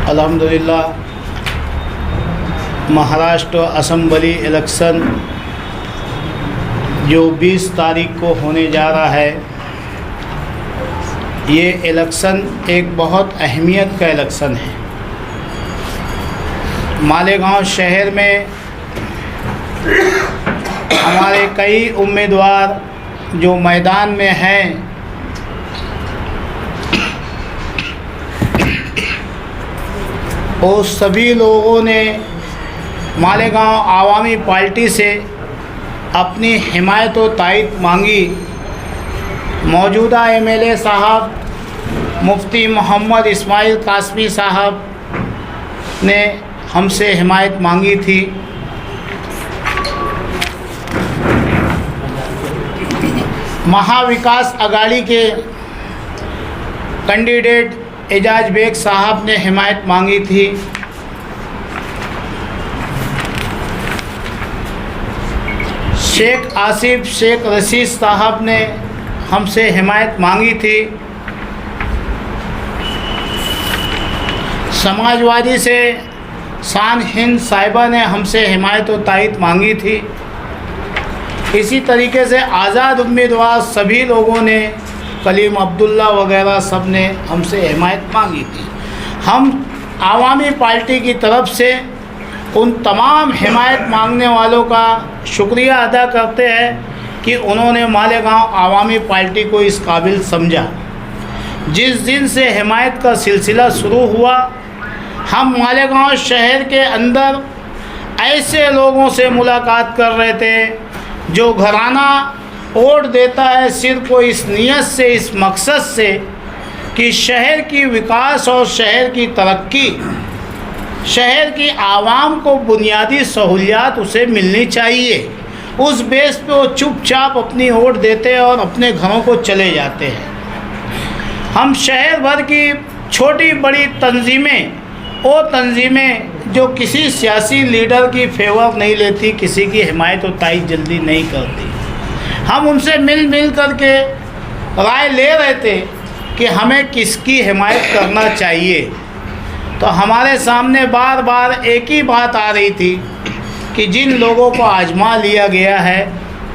अल्हम्दुलिल्लाह Maharashtra assembly election जो 20 तारीख को होने जा रहा है, ये इलेक्शन एक बहुत अहमियत का इलेक्शन है। मालेगांव शहर में हमारे कई उम्मीदवार जो मैदान में हैं, वो सभी लोगों ने मालेगांव आवामी पार्टी से अपनी हिमायत व तायद मांगी। मौजूदा एमएलए साहब मुफ्ती मोहम्मद इस्माइल कासमी साहब ने हमसे हिमायत मांगी थी। महाविकास अघाड़ी के कैंडिडेट एजाज बेग साहब ने हिमायत मांगी थी। शेख आसिफ शेख रशीद साहब ने हमसे हिमायत मांगी थी। समाजवादी से शान हिंद साहिबा ने हमसे हिमायत व तायद मांगी थी। इसी तरीके से आज़ाद उम्मीदवार सभी लोगों ने, कलीम अब्दुल्ला वगैरह सब ने हमसे हिमायत मांगी थी। हम आवामी पार्टी की तरफ से उन तमाम हिमायत मांगने वालों का शुक्रिया अदा करते हैं कि उन्होंने मालेगांव आवामी पार्टी को इस काबिल समझा। जिस दिन से हिमायत का सिलसिला शुरू हुआ, हम मालेगांव शहर के अंदर ऐसे लोगों से मुलाकात कर रहे थे जो घराना वोट देता है सिर्फ को इस नीयत से, इस मकसद से कि शहर की विकास और शहर की तरक्की, शहर की आवाम को बुनियादी सहूलियात उसे मिलनी चाहिए। उस बेस पे वो चुपचाप अपनी वोट देते हैं और अपने घरों को चले जाते हैं। हम शहर भर की छोटी बड़ी तंजीमें, वो तंजीमें जो किसी सियासी लीडर की फेवर नहीं लेती, किसी की हिमायत और तायद जल्दी नहीं करती, हम उनसे मिल करके राय ले रहे थे कि हमें किसकी हिमायत करना चाहिए। तो हमारे सामने बार बार एक ही बात आ रही थी कि जिन लोगों को आजमा लिया गया है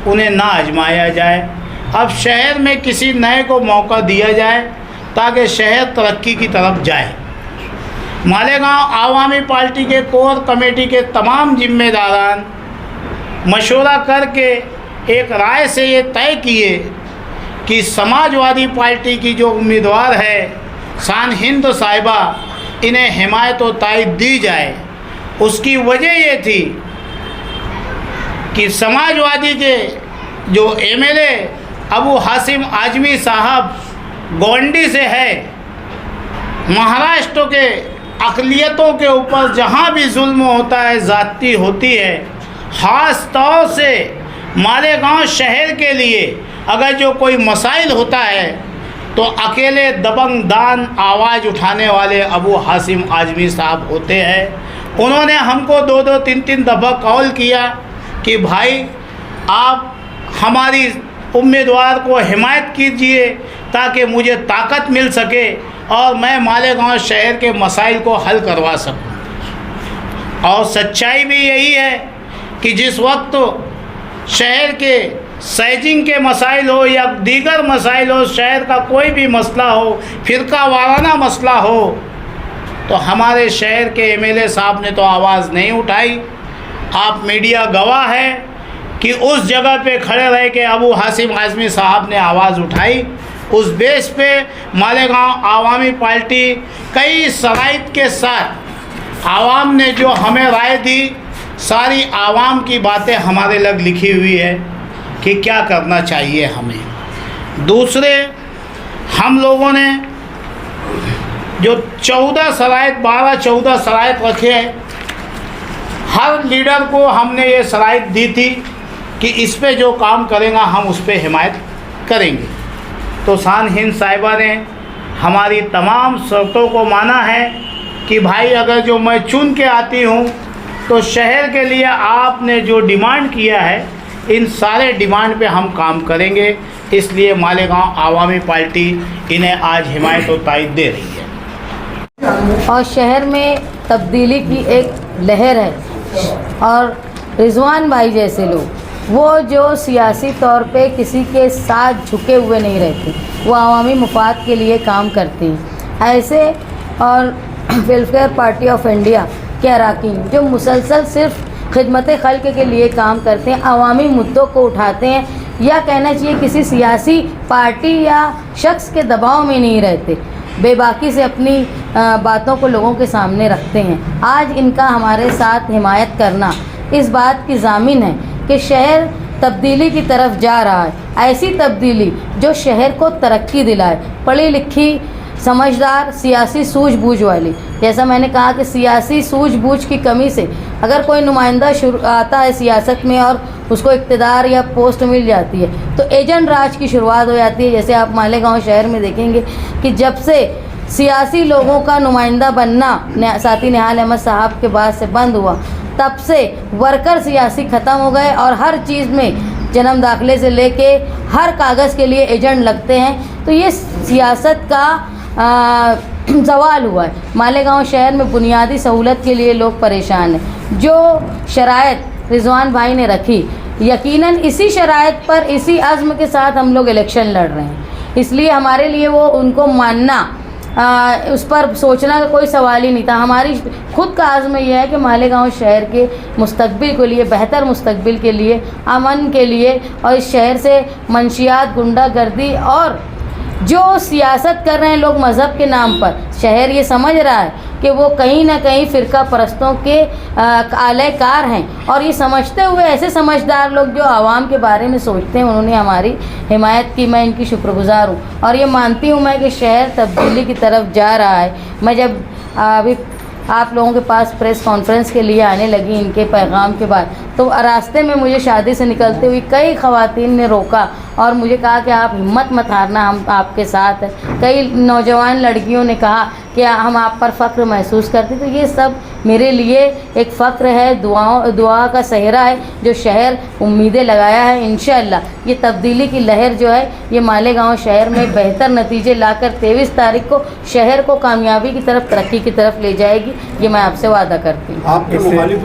उन्हें ना आजमाया जाए। अब शहर में किसी नए को मौका दिया जाए ताकि शहर तरक्की की तरफ जाए। मालेगांव आवामी पार्टी के कोर कमेटी के तमाम जिम्मेदारान मशवरा करके एक राय से ये तय किए कि समाजवादी पार्टी की जो उम्मीदवार है शान हिंद साहिबा, इन्हें हिमायत व तायद दी जाए। उसकी वजह ये थी कि समाजवादी के जो एमएलए अबू हासिम आजमी साहब गोंडी से है, महाराष्ट्र के अक़लियतों के ऊपर जहाँ भी जुल्म होता है, ज़्यादती होती है, ख़ास तौर से मालेगांव शहर के लिए अगर जो कोई मसाइल होता है तो अकेले दबंग दान आवाज़ उठाने वाले अबू हासिम आजमी साहब होते हैं। उन्होंने हमको 2-2, 3-3 दफ़ा कॉल किया कि भाई आप हमारी उम्मीदवार को हिमायत कीजिए ताकि मुझे ताकत मिल सके और मैं मालेगांव शहर के मसाइल को हल करवा सकूं। और सच्चाई भी यही है कि जिस वक्त शहर के सैजिंग के मसाइल हो या दीगर मसाइल हो, शहर का कोई भी मसला हो, फ़िरका वाराना मसला हो, तो हमारे शहर के एमएलए साहब ने तो आवाज़ नहीं उठाई। आप मीडिया गवाह है कि उस जगह पे खड़े रह के अबू हासिम आजमी साहब ने आवाज़ उठाई। उस बेस पे मालेगांव आवामी पार्टी कई शराइत के साथ आवाम ने जो हमें राय दी, सारी आवाम की बातें हमारे लग लिखी हुई है कि क्या करना चाहिए हमें। दूसरे, हम लोगों ने जो 12-14 शराइत रखे हैं, हर लीडर को हमने ये शराइत दी थी कि इस पे जो काम करेगा हम उस पे हिमायत करेंगे। तो शान हिंद साहिबा ने हमारी तमाम शर्तों को माना है कि भाई अगर जो मैं चुन के आती हूँ तो शहर के लिए आपने जो डिमांड किया है, इन सारे डिमांड पे हम काम करेंगे। इसलिए मालेगांव आवामी पार्टी इन्हें आज हिमायत और तायद दे रही है। और शहर में तब्दीली की एक लहर है और रिजवान भाई जैसे लोग वो जो सियासी तौर पे किसी के साथ झुके हुए नहीं रहते, वो अवामी मुफाद के लिए काम करते हैं। ऐसे और वेलफेयर पार्टी ऑफ इंडिया के अरकान जो मुसलसल सिर्फ खिदमत खल्क के लिए काम करते हैं, अवामी मुद्दों को उठाते हैं, या कहना चाहिए किसी सियासी पार्टी या शख्स के दबाव में नहीं रहते, बेबाकी से अपनी बातों को लोगों के सामने रखते हैं। आज इनका हमारे साथ हिमायत करना इस बात की ज़ामिन है कि शहर तब्दीली की तरफ जा रहा है, ऐसी तब्दीली जो शहर को तरक्की दिलाए, पढ़ी लिखी समझदार सियासी सूझबूझ वाली। जैसा मैंने कहा कि सियासी सूझबूझ की कमी से अगर कोई नुमाइंदा आता है सियासत में और उसको इक़्तिदार या पोस्ट मिल जाती है तो एजेंट राज की शुरुआत हो जाती है। जैसे आप मालेगांव शहर में देखेंगे कि जब से सियासी लोगों का नुमाइंदा बनना साथी निहाल अहमद साहब के बाद से बंद हुआ, तब से वर्कर सियासी ख़त्म हो गए और हर चीज़ में जन्म दाखिले से लेके हर कागज़ के लिए एजेंट लगते हैं। तो ये सियासत का ज़वाल हुआ है। मालेगांव शहर में बुनियादी सहूलत के लिए लोग परेशान हैं। जो शराइत रिजवान भाई ने रखी, यकीनन इसी शराइत पर इसी अज़्म के साथ हम लोग इलेक्शन लड़ रहे हैं, इसलिए हमारे लिए वो उनको मानना उस पर सोचना का कोई सवाल ही नहीं था। हमारी खुद का आज़्म यह है कि मालेगांव शहर के मुस्तकबिल के लिए, बेहतर मुस्तकबिल के लिए, अमन के लिए और इस शहर से मंशियात, गुंडागर्दी और जो सियासत कर रहे हैं लोग मज़हब के नाम पर, शहर ये समझ रहा है कि वो कहीं ना कहीं फ़िरका परस्तों के आलेकार हैं। और ये समझते हुए ऐसे समझदार लोग जो आवाम के बारे में सोचते हैं, उन्होंने हमारी हिमायत की। मैं इनकी शुक्रगुज़ार हूँ और ये मानती हूँ मैं कि शहर तब्दीली की तरफ जा रहा है। मैं जब अभी आप लोगों के पास प्रेस कॉन्फ्रेंस के लिए आने लगी इनके पैगाम के बाद, तो रास्ते में मुझे शादी से निकलते हुए कई ख़वातीन ने रोका और मुझे कहा कि आप हिम्मत मत हारना, हम आपके साथ हैं। कई नौजवान लड़कियों ने कहा कि हम आप पर फ़ख्र महसूस करते। तो ये सब मेरे लिए एक फ़ख्र है, दुआ का सहरा है जो शहर उम्मीदें लगाया है। इंशाअल्लाह ये तब्दीली की लहर जो है ये मालेगांव शहर में बेहतर नतीजे लाकर 23 तारीख को शहर को कामयाबी की तरफ, तरक्की की तरफ ले जाएगी। ये मैं आपसे वादा करती हूँ।